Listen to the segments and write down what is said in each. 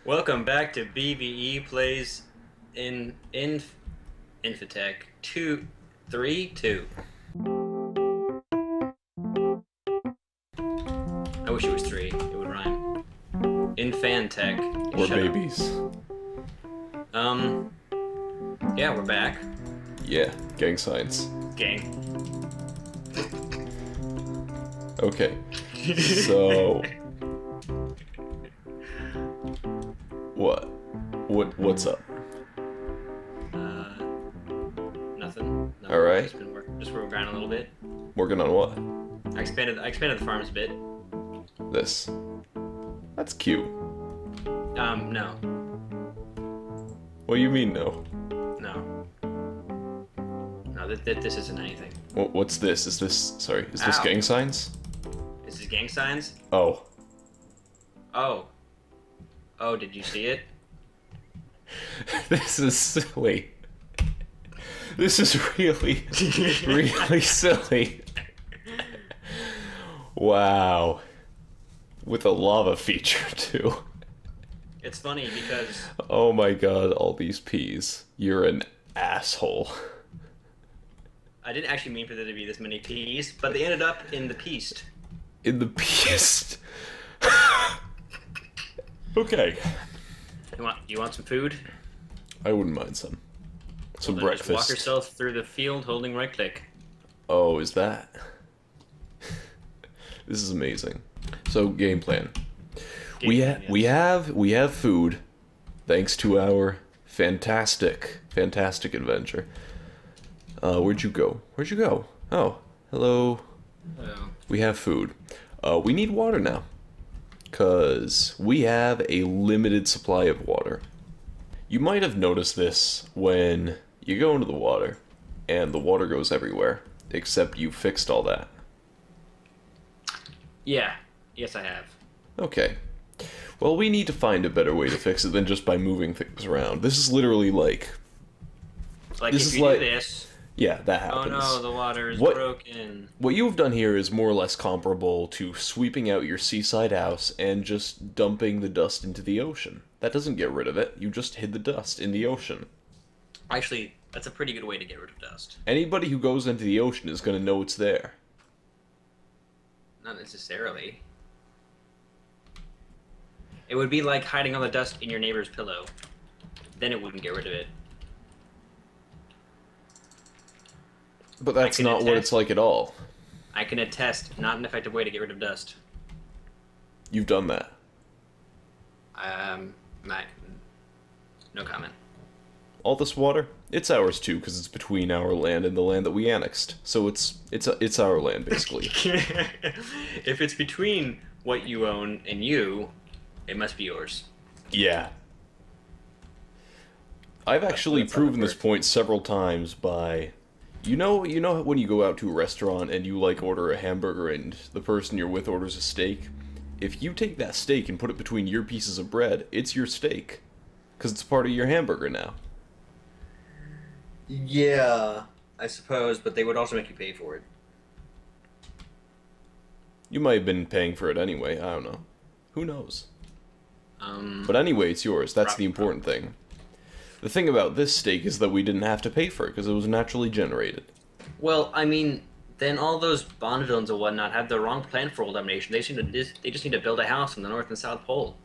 Welcome back to B.v.E. plays in Infitech 232. I wish it was 3. It would rhyme. Infantech. We're Shut up. babies. Yeah, we're back. Yeah, gang signs. Gang. Okay. So what's up? Nothing. No, All right. Just working around a little bit. Working on what? I expanded the farms a bit. This. That's cute. No. What do you mean no? No. No, this isn't anything. What's this? Is this Ow. gang signs? This is gang signs? Oh. Oh. Oh, did you see it? This is silly. This is really, really silly. Wow. With a lava feature, too. It's funny because... Oh my god, all these peas. You're an asshole. I didn't actually mean for there to be this many peas, but they ended up in the pieced. In the pieced. Okay. You want some food? I wouldn't mind some. Some Well, then breakfast. Just walk yourself through the field holding right click. Oh, is that? This is amazing. So, game plan. We have food, thanks to our fantastic adventure. Where'd you go? Where'd you go? Oh, hello. Oh. We have food. We need water now, cause we have a limited supply of water. You might have noticed this when you go into the water, and the water goes everywhere, except you fixed all that. Yeah. Yes, I have. Okay. Well, we need to find a better way to fix it than just by moving things around. This is literally like... Like, this if is you like, do this... Yeah, that Oh happens. no, the water is broken. What you've done here is more or less comparable to sweeping out your seaside house and just dumping the dust into the ocean. That doesn't get rid of it, you just hid the dust in the ocean. Actually, that's a pretty good way to get rid of dust. Anybody who goes into the ocean is going to know it's there. Not necessarily. It would be like hiding all the dust in your neighbor's pillow. Then it wouldn't get rid of it. But that's not what it's like at all. I can attest, not an effective way to get rid of dust. You've done that. No comment. All this water, it's ours too, because it's between our land and the land that we annexed. So it's our land, basically. If it's between what you own and you, it must be yours. Yeah. I've actually proven this point several times by... You know when you go out to a restaurant and you, like, order a hamburger and the person you're with orders a steak? If you take that steak and put it between your pieces of bread, it's your steak. Because it's part of your hamburger now. Yeah, I suppose, but they would also make you pay for it. You might have been paying for it anyway, I don't know. Who knows? But anyway, it's yours, that's the important thing. The thing about this steak is that we didn't have to pay for it, because it was naturally generated. Well, I mean, then all those Bond villains and whatnot had the wrong plan for world domination. They just need to build a house on the North and South Pole.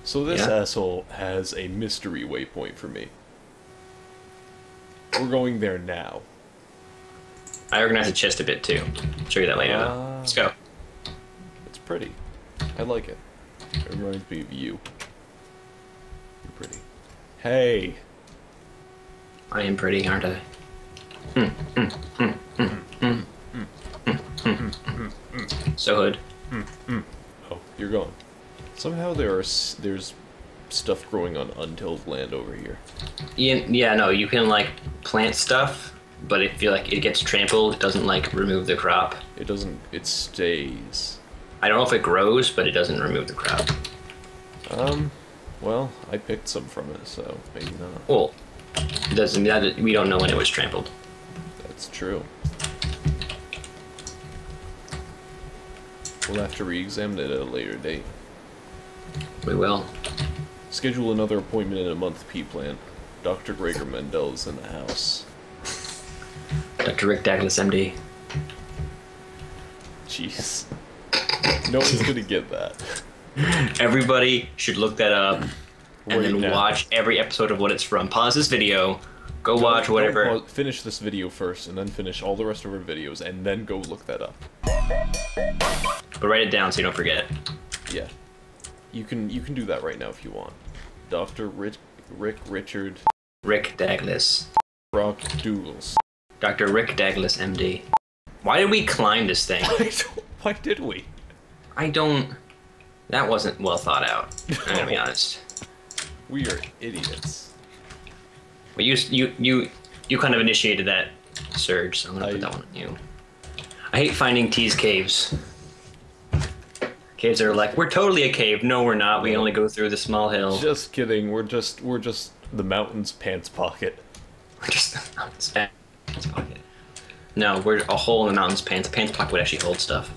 So this asshole has a mystery waypoint for me. We're going there now. I organized the chest a bit too. I'll show you that later though. Let's go. It's pretty. I like it. It reminds me of you. You're pretty. Hey! I am pretty, aren't I? So hood. Oh, you're gone. Somehow there's stuff growing on untilled land over here. Yeah, no, you can like plant stuff, but if you like it gets trampled, it doesn't like remove the crop. It doesn't. It stays. I don't know if it grows, but it doesn't remove the crop. Well, I picked some from it, so maybe not. Well, it doesn't that we don't know when it was trampled. That's true. We'll have to re-examine it at a later date. We will. Schedule another appointment in a month, P-Plan. Dr. Gregor Mendel is in the house. Dr. Rick Douglas, MD. Jeez. No one's gonna get that. Everybody should look that up and then watch every episode of what it's from. Pause this video, go watch whatever. Finish this video first, and then finish all the rest of our videos, and then go look that up. But write it down so you don't forget. Yeah. You can do that right now if you want. Dr. Richard... Rick Douglas. Brock Douglas. Dr. Rick Douglas, MD. Why did we climb this thing? Why did we? I don't... That wasn't well thought out. I'm gonna be honest. We are idiots. Well, you kind of initiated that surge, so I'm gonna put that one on you. I hate finding T's caves. Caves are like, we're totally a cave. No, we're not. We only go through the small hill. Just kidding. We're just the mountain's pants pocket. We're just the mountain's pants pocket. No, we're a hole in the mountain's pants. The pants pocket would actually hold stuff.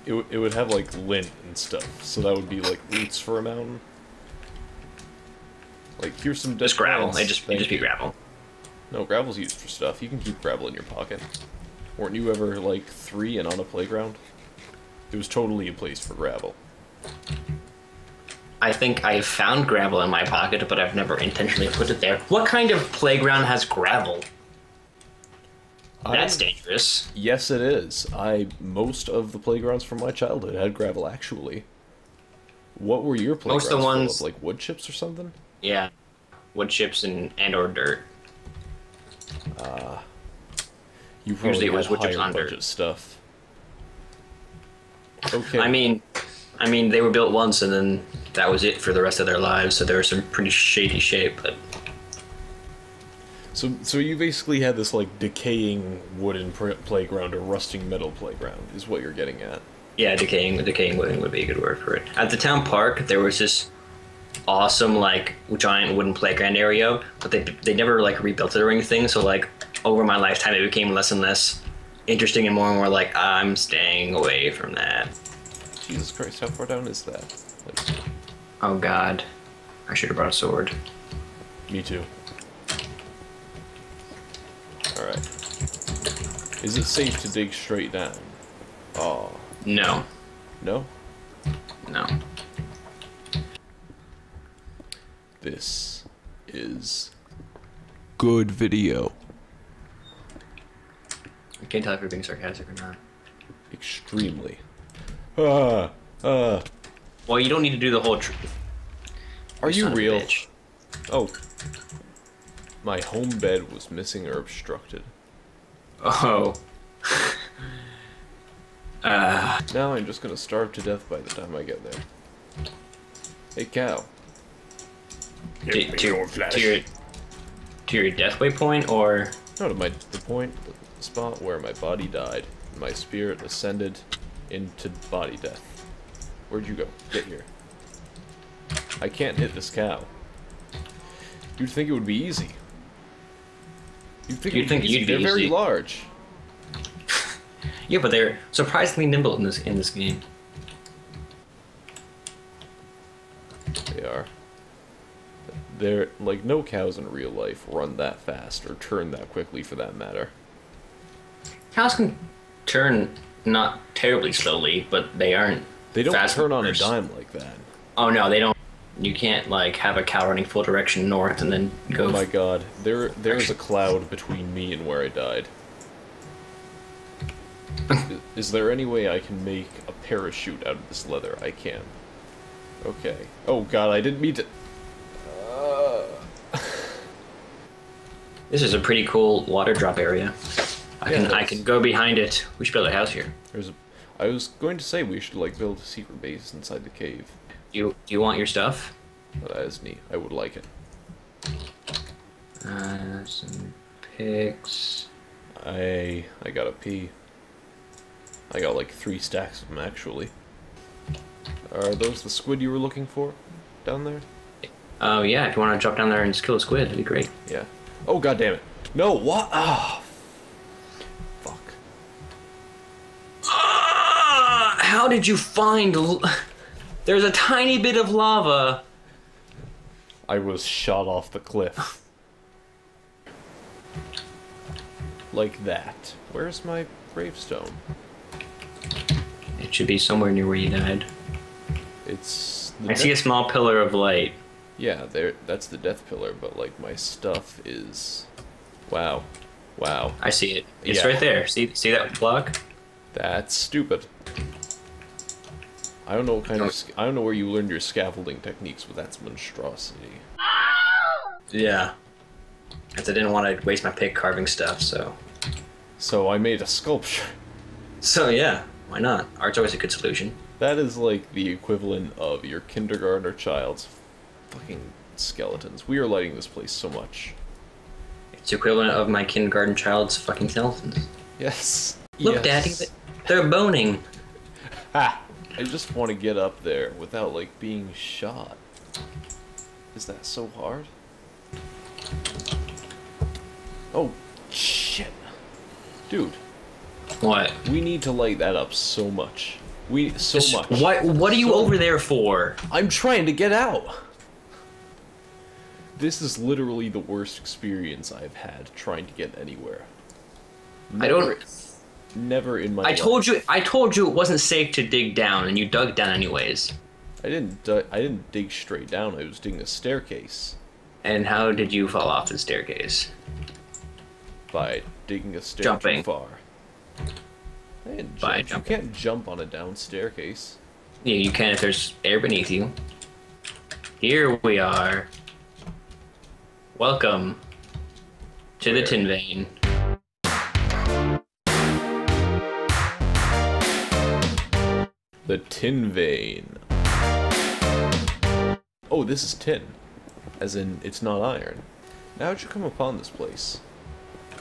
It would have like lint and stuff, so that would be like roots for a mountain. Like here's some just gravel. Plants. It'd just be gravel. No, gravel's used for stuff. You can keep gravel in your pocket. Weren't you ever like 3 and on a playground? It was totally a place for gravel. I think I found gravel in my pocket, but I've never intentionally put it there. What kind of playground has gravel? That's dangerous. Yes, it is. Most of the playgrounds from my childhood had gravel, actually. What were your playgrounds Most of the ones... full of, like wood chips or something? Yeah. Wood chips and or dirt. You probably Usually it was wood chips higher on dirt. budget stuff. Okay. I mean, they were built once and then that was it for the rest of their lives, so they were some pretty shady shape, but... So you basically had this, like, decaying wooden playground or rusting metal playground, is what you're getting at. Yeah, decaying wooden would be a good word for it. At the town park, there was this awesome, like, giant wooden playground area, but they never, like, rebuilt it or anything, so, like, over my lifetime, it became less and less interesting and more like, I'm staying away from that. Jesus Christ, how far down is that? Like... Oh god. I should have brought a sword. Me too. Alright. Is it safe to dig straight down? Oh. No. No? No. This is good video. I can't tell if you're being sarcastic or not. Extremely. Well, you don't need to do the whole truth. Are you real? Oh. My home bed was missing or obstructed. Oh. Now I'm just gonna starve to death by the time I get there. Hey, cow. To your death waypoint, or? No, to the point, the spot where my body died. My spirit ascended into body death. Where'd you go? Get here. I can't hit this cow. You'd think it would be easy. You'd think you'd be easy. They're very large. Yeah, but they're surprisingly nimble in this game. They are. They're like no cows in real life run that fast or turn that quickly, for that matter. Cows can turn not terribly slowly, but they aren't. They don't fast turn on a dime like that. Oh no, they don't. You can't like have a cow running full direction north and then go. Oh my god, there is a cloud between me and where I died. Is there any way I can make a parachute out of this leather? I can. Okay. Oh god, I didn't mean to... This is a pretty cool water drop area. I can go behind it. We should build a house here. I was going to say we should like build a secret base inside the cave. Do you want your stuff? That is neat. I would like it. Some picks. I gotta pee. I got like 3 stacks of them actually. Are those the squid you were looking for down there? Oh yeah, if you want to drop down there and just kill a squid, that'd be great. Yeah. Oh god damn it! No, what? Ah, fuck. How did you find? There's a tiny bit of lava. I was shot off the cliff. Like that. Where's my gravestone? It should be somewhere near where you died. It's... I see a small pillar of light. Yeah, there. That's the death pillar, but, like, my stuff is... Wow. Wow. I see it. It's right there. See that block? That's stupid. I don't know what kind of... I don't know where you learned your scaffolding techniques, but that's monstrosity. Yeah. Because I didn't want to waste my pick carving stuff, so... So I made a sculpture. So yeah, why not? Art's always a good solution. That is like the equivalent of your kindergartner child's fucking skeletons. We are lighting this place so much. It's the equivalent of my kindergarten child's fucking skeletons. Yes. Look, yes. Daddy, they're boning. Ha! I just want to get up there without, like, being shot. Is that so hard? Oh, shit. Dude. What? We need to light that up so much. Much. What are you over there for? I'm trying to get out. This is literally the worst experience I've had trying to get anywhere. Never in my life. I told you it wasn't safe to dig down, and you dug down anyways. I didn't dig straight down. I was digging a staircase. And how did you fall off the staircase? By digging a stair Jumping. too far. I didn't jump. By You jumping. can't jump on a down staircase. Yeah, you can if there's air beneath you. Here we are. Welcome to the tin vein. The tin vein. Oh, this is tin. As in, it's not iron. Now how'd you come upon this place?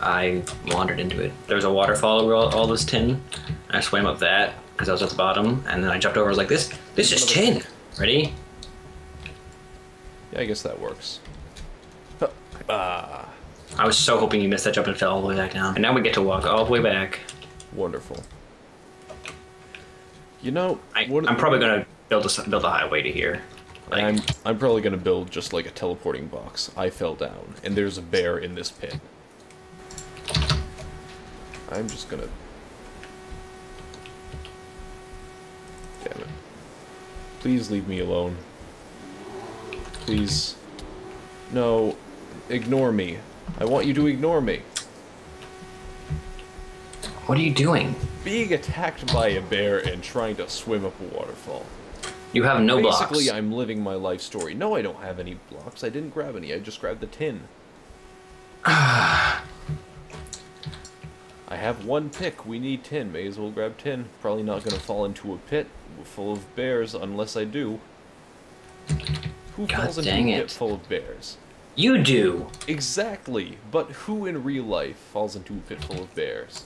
I wandered into it. There was a waterfall where all this tin. I swam up that because I was at the bottom, and then I jumped over. I was like, "This is tin." Ready? Yeah, I guess that works. I was so hoping you missed that jump and fell all the way back down. And now we get to walk all the way back. Wonderful. You know, I'm probably gonna build a highway to here. Like, I'm probably gonna build just like a teleporting box. I fell down, and there's a bear in this pit. I'm just gonna... Damn it. Please leave me alone. Please. No. Ignore me. I want you to ignore me. what are you doing? Being attacked by a bear and trying to swim up a waterfall. You have no blocks. Basically, I'm living my life story. No, I don't have any blocks. I didn't grab any. I just grabbed the tin. I have one pick. We need tin. May as well grab tin. Probably not going to fall into a pit full of bears unless I do. Who falls into a pit full of bears? You do. Exactly. But who in real life falls into a pit full of bears?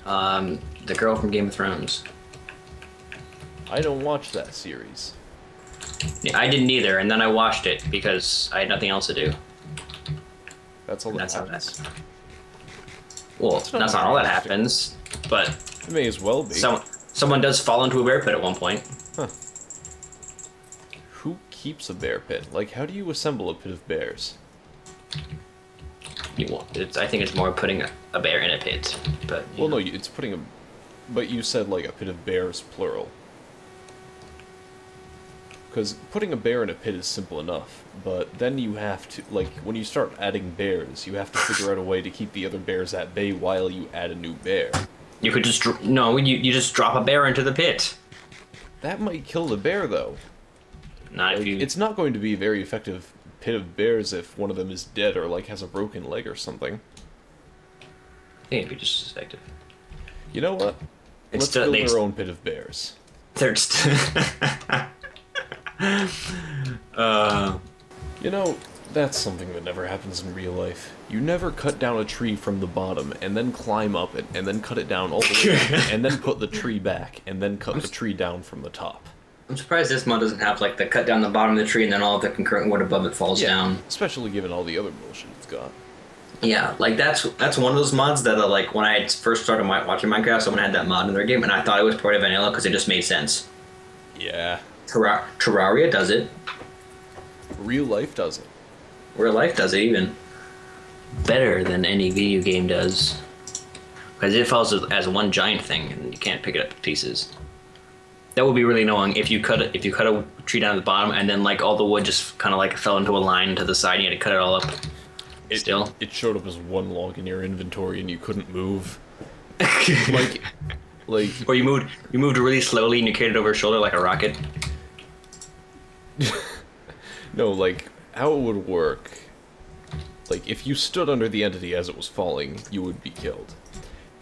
The girl from Game of Thrones. I don't watch that series. Yeah, I didn't either, and then I watched it because I had nothing else to do. That's all that happens. Well, that's not all that happens, but It may as well be. someone does fall into a bear pit at one point. Huh. Who keeps a bear pit? Like, how do you assemble a pit of bears? I think it's more putting a bear in a pit, but... Well, no, it's putting a... But you said, like, a pit of bears, plural. Because putting a bear in a pit is simple enough, but then you have to, like, when you start adding bears, you have to figure out a way to keep the other bears at bay while you add a new bear. You could just... No, you just drop a bear into the pit. That might kill the bear, though. Not if you... It's not going to be a very effective pit of bears if one of them is dead or, like, has a broken leg or something. I think it'd be just as effective. You know what? Let's build our own pit of bears. They're You know, that's something that never happens in real life. You never cut down a tree from the bottom, and then climb up it, and then cut it down all the way, and then put the tree back, and then cut the tree down from the top. I'm surprised this mod doesn't have, like, the cut down the bottom of the tree and then all of the concurrent wood above it falls down. Especially given all the other bullshit it's got. Yeah, like, that's one of those mods that, like, when I first started watching Minecraft, someone had that mod in their game, and I thought it was part of vanilla because it just made sense. Yeah. Terraria does it. Real life does it. Real life does it even better than any video game does. Because it falls as one giant thing, and you can't pick it up in pieces. That would be really annoying if you cut a tree down at the bottom, and then like all the wood just kind of like fell into a line to the side, and you had to cut it all up. It showed up as one log in your inventory, and you couldn't move. like, or you moved really slowly, and you carried it over your shoulder like a rocket. No, like how it would work. Like if you stood under the entity as it was falling, you would be killed.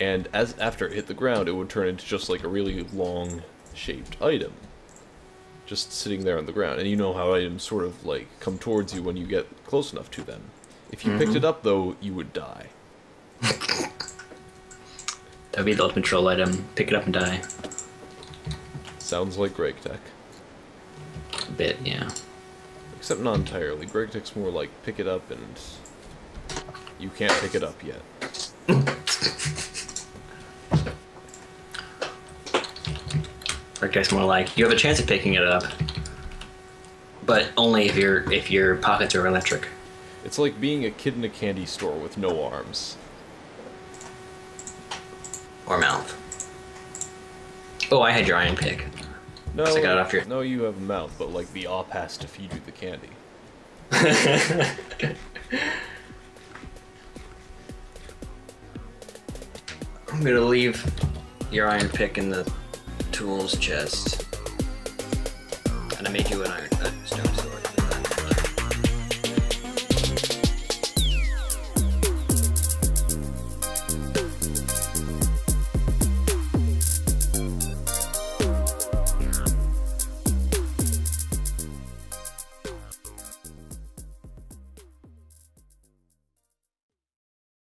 And after it hit the ground, it would turn into just like a really long shaped item. Just sitting there on the ground. And you know how items sort of like come towards you when you get close enough to them. If you picked it up though, you would die. That would be the ultimate troll item. Pick it up and die. Sounds like Gregtech. A bit, yeah. Except not entirely. Gregtech's more like pick it up and you can't pick it up yet. Gregtech's more like you have a chance of picking it up, but only if your pockets are electric. It's like being a kid in a candy store with no arms. Or mouth. Oh, I had your iron pick. No, I got it off your... no, you have a mouth, but like the op has to feed you the candy. I'm gonna leave your iron pick in the tools chest. And I made you an stone sword.